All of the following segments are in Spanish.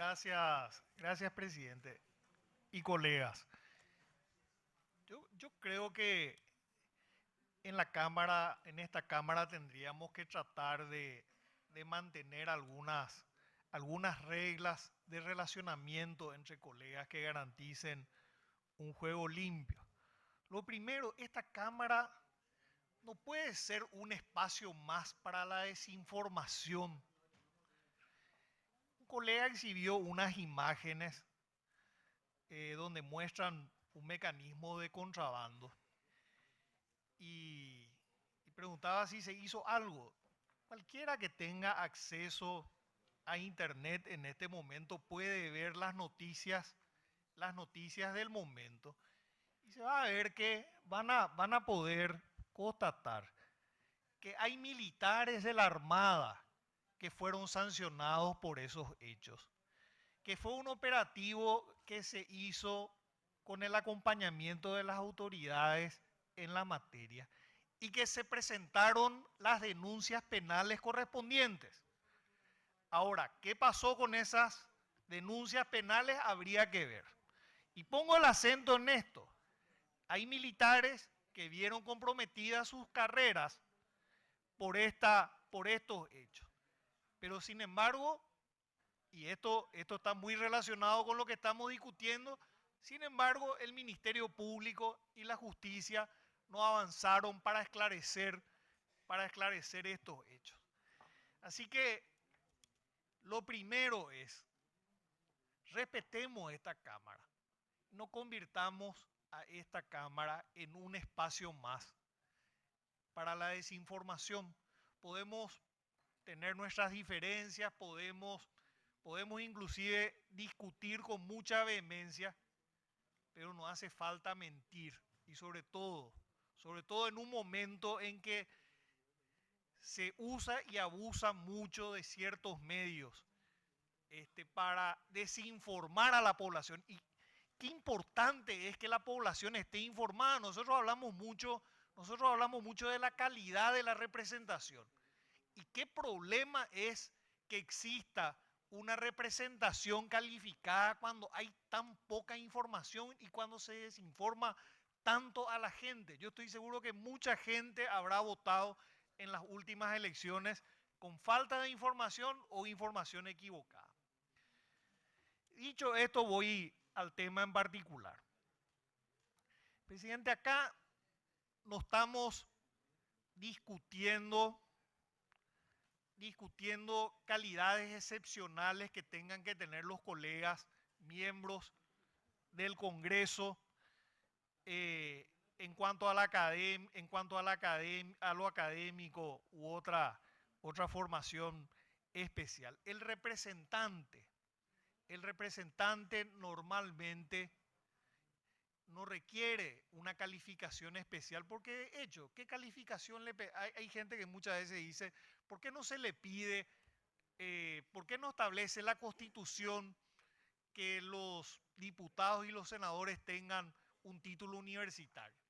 Gracias, presidente y colegas. Yo creo que en esta Cámara tendríamos que tratar de mantener algunas reglas de relacionamiento entre colegas que garanticen un juego limpio. Lo primero, esta Cámara no puede ser un espacio más para la desinformación. Un colega exhibió unas imágenes donde muestran un mecanismo de contrabando y, y preguntaba si se hizo algo. Cualquiera que tenga acceso a Internet en este momento puede ver las noticias del momento y se va a ver que van a poder constatar que hay militares de la Armada que fueron sancionados por esos hechos, que fue un operativo que se hizo con el acompañamiento de las autoridades en la materia y que se presentaron las denuncias penales correspondientes. Ahora, ¿qué pasó con esas denuncias penales? Habría que ver. Y pongo el acento en esto. Hay militares que vieron comprometidas sus carreras por estos hechos. Pero sin embargo, y esto está muy relacionado con lo que estamos discutiendo, sin embargo, el Ministerio Público y la Justicia no avanzaron para esclarecer estos hechos. Así que lo primero es, respetemos esta Cámara, no convirtamos a esta Cámara en un espacio más para la desinformación. Podemos tener nuestras diferencias, podemos inclusive discutir con mucha vehemencia, pero no hace falta mentir. Y sobre todo en un momento en que se usa y abusa mucho de ciertos medios para desinformar a la población. Y qué importante es que la población esté informada. Nosotros hablamos mucho de la calidad de la representación. ¿Y qué problema es que exista una representación calificada cuando hay tan poca información y cuando se desinforma tanto a la gente? Yo estoy seguro que mucha gente habrá votado en las últimas elecciones con falta de información o información equivocada. Dicho esto, voy al tema en particular. Presidente, acá no estamos discutiendo calidades excepcionales que tengan que tener los colegas miembros del Congreso en cuanto a lo académico u otra formación especial. El representante normalmente no requiere una calificación especial porque de hecho, ¿qué calificación le pide? Hay gente que muchas veces dice, ¿por qué no se le pide, por qué no establece la Constitución que los diputados y los senadores tengan un título universitario?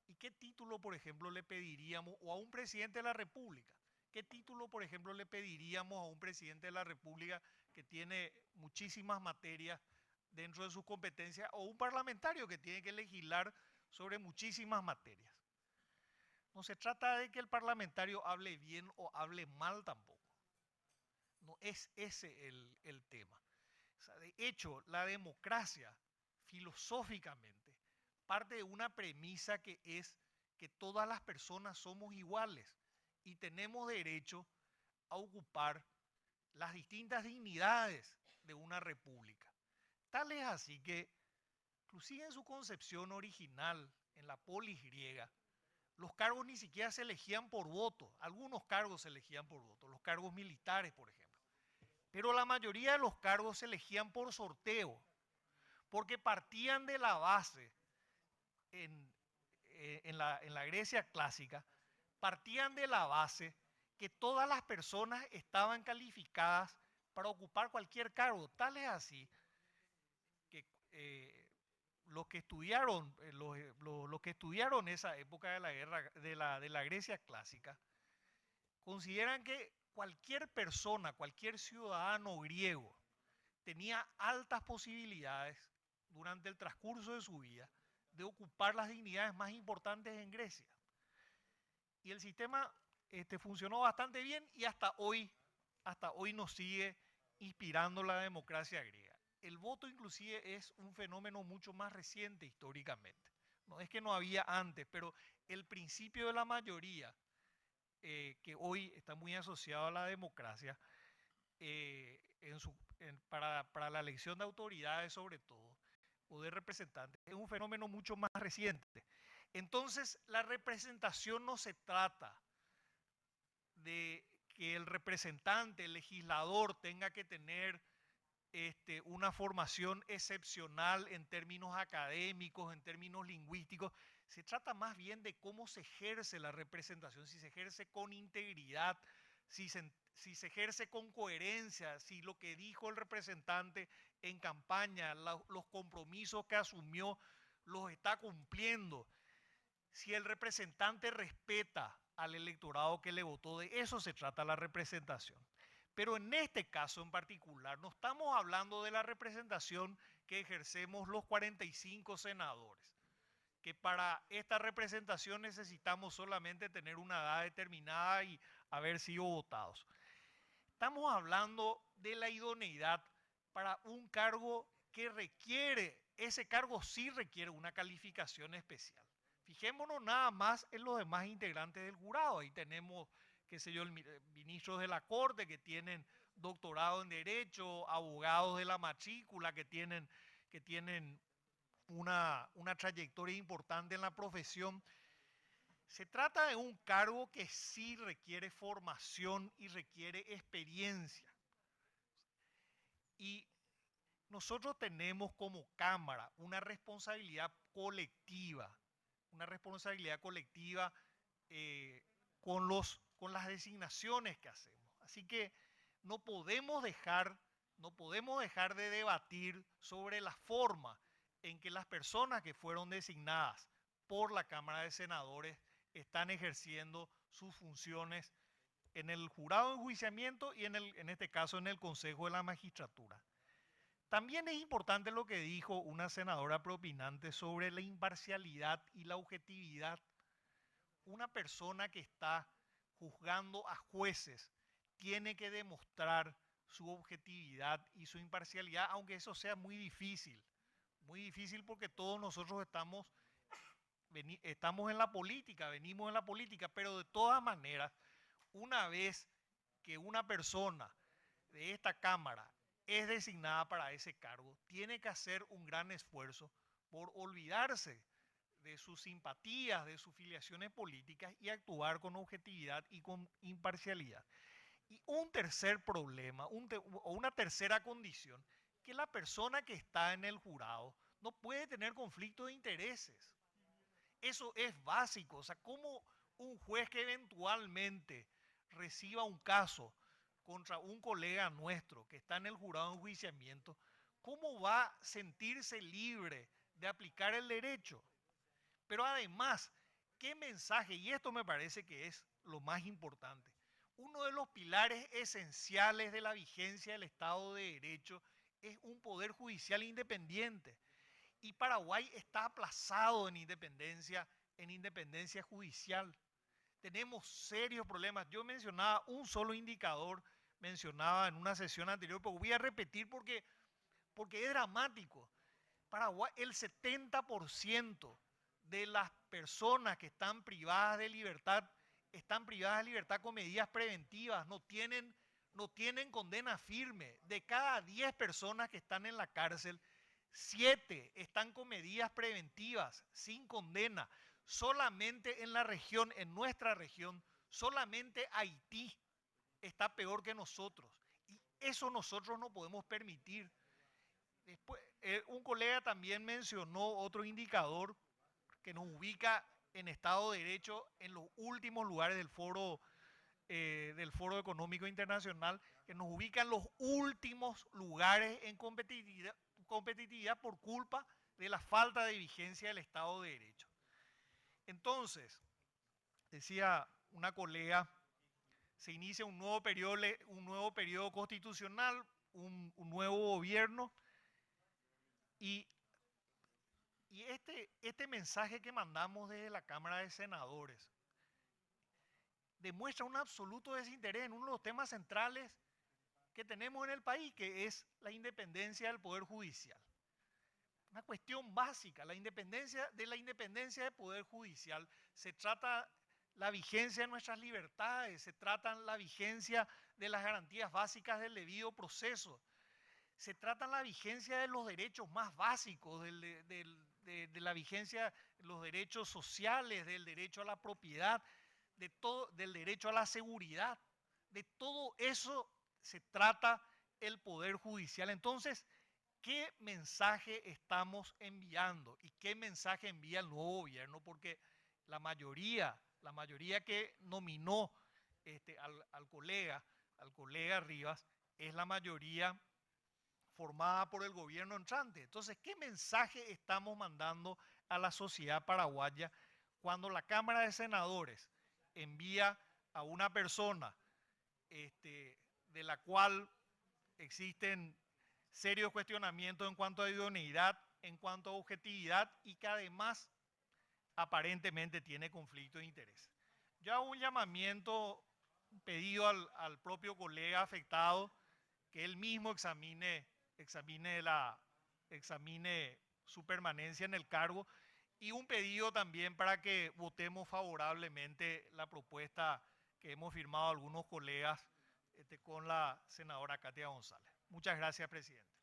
¿Y qué título, por ejemplo, le pediríamos, o a un presidente de la República? ¿Qué título, por ejemplo, le pediríamos a un presidente de la República que tiene muchísimas materias dentro de sus competencias o un parlamentario que tiene que legislar sobre muchísimas materias? No se trata de que el parlamentario hable bien o hable mal tampoco. No es ese el tema. O sea, de hecho, la democracia, filosóficamente, parte de una premisa que es que todas las personas somos iguales y tenemos derecho a ocupar las distintas dignidades de una república. Tal es así que, inclusive en su concepción original, en la polis griega, los cargos ni siquiera se elegían por voto. Algunos cargos se elegían por voto, los cargos militares, por ejemplo. Pero la mayoría de los cargos se elegían por sorteo, porque partían de la base en, en la Grecia clásica, partían de la base que todas las personas estaban calificadas para ocupar cualquier cargo. Tal es así que los que estudiaron, los que estudiaron esa época de la guerra, de la Grecia clásica, consideran que cualquier persona, cualquier ciudadano griego tenía altas posibilidades durante el transcurso de su vida de ocupar las dignidades más importantes en Grecia. Y el sistema funcionó bastante bien y hasta hoy nos sigue inspirando la democracia griega. El voto inclusive es un fenómeno mucho más reciente históricamente. No es que no había antes, pero el principio de la mayoría, que hoy está muy asociado a la democracia, para la elección de autoridades sobre todo, o de representantes, es un fenómeno mucho más reciente. Entonces, la representación no se trata de que el representante, el legislador, tenga que tener una formación excepcional en términos académicos, en términos lingüísticos. Se trata más bien de cómo se ejerce la representación, si se ejerce con integridad, si se ejerce con coherencia, si lo que dijo el representante en campaña, los compromisos que asumió, los está cumpliendo, si el representante respeta al electorado que le votó. De eso se trata la representación. Pero en este caso en particular no estamos hablando de la representación que ejercemos los 45 senadores, que para esta representación necesitamos solamente tener una edad determinada y haber sido votados. Estamos hablando de la idoneidad para un cargo que ese cargo sí requiere una calificación especial. Fijémonos nada más en los demás integrantes del jurado. Ahí tenemos, qué sé yo, ministros de la Corte que tienen doctorado en Derecho, abogados de la matrícula que tienen una trayectoria importante en la profesión. Se trata de un cargo que sí requiere formación y requiere experiencia. Y nosotros tenemos como Cámara una responsabilidad colectiva con las designaciones que hacemos. Así que no podemos dejar de debatir sobre la forma en que las personas que fueron designadas por la Cámara de Senadores están ejerciendo sus funciones en el jurado de enjuiciamiento y en este caso en el Consejo de la Magistratura. También es importante lo que dijo una senadora propinante sobre la imparcialidad y la objetividad. Una persona que está juzgando a jueces tiene que demostrar su objetividad y su imparcialidad, aunque eso sea muy difícil porque todos nosotros estamos en la política, venimos en la política, pero de todas maneras, una vez que una persona de esta Cámara es designada para ese cargo, tiene que hacer un gran esfuerzo por olvidarse de sus simpatías, de sus filiaciones políticas y actuar con objetividad y con imparcialidad. Y un tercer problema, o una tercera condición, que la persona que está en el jurado no puede tener conflicto de intereses. Eso es básico. O sea, ¿cómo un juez que eventualmente reciba un caso contra un colega nuestro que está en el jurado de enjuiciamiento, cómo va a sentirse libre de aplicar el derecho? Pero además, ¿qué mensaje? Y esto me parece que es lo más importante. Uno de los pilares esenciales de la vigencia del Estado de Derecho es un poder judicial independiente. Y Paraguay está aplazado en independencia judicial. Tenemos serios problemas. Yo mencionaba un solo indicador, mencionaba en una sesión anterior, pero voy a repetir porque es dramático. Paraguay, el 70% de las personas que están privadas de libertad con medidas preventivas, no tienen condena firme. De cada 10 personas que están en la cárcel, 7 están con medidas preventivas, sin condena. Solamente en la región, en nuestra región, solamente Haití está peor que nosotros. Y eso nosotros no podemos permitir. Después, un colega también mencionó otro indicador que nos ubica en Estado de Derecho en los últimos lugares del Foro Económico Internacional, que nos ubica en los últimos lugares en competitividad por culpa de la falta de vigencia del Estado de Derecho. Entonces, decía una colega, se inicia un nuevo periodo constitucional, un nuevo gobierno y, y este mensaje que mandamos desde la Cámara de Senadores demuestra un absoluto desinterés en uno de los temas centrales que tenemos en el país, que es la independencia del Poder Judicial. Una cuestión básica, la independencia del Poder Judicial. Se trata la vigencia de nuestras libertades, se trata la vigencia de las garantías básicas del debido proceso, se trata la vigencia de los derechos más básicos, de la vigencia de los derechos sociales, del derecho a la propiedad, del derecho a la seguridad. De todo eso se trata el Poder Judicial. Entonces, ¿qué mensaje estamos enviando? ¿Y qué mensaje envía el nuevo gobierno? Porque la mayoría que nominó al colega Rivas, es la mayoría formada por el gobierno entrante. Entonces, ¿qué mensaje estamos mandando a la sociedad paraguaya cuando la Cámara de Senadores envía a una persona de la cual existen serios cuestionamientos en cuanto a idoneidad, en cuanto a objetividad y que además aparentemente tiene conflicto de interés? Yo hago un llamamiento, un pedido al propio colega afectado, que él mismo examine su permanencia en el cargo, y un pedido también para que votemos favorablemente la propuesta que hemos firmado algunos colegas con la senadora Katia González. Muchas gracias, presidente.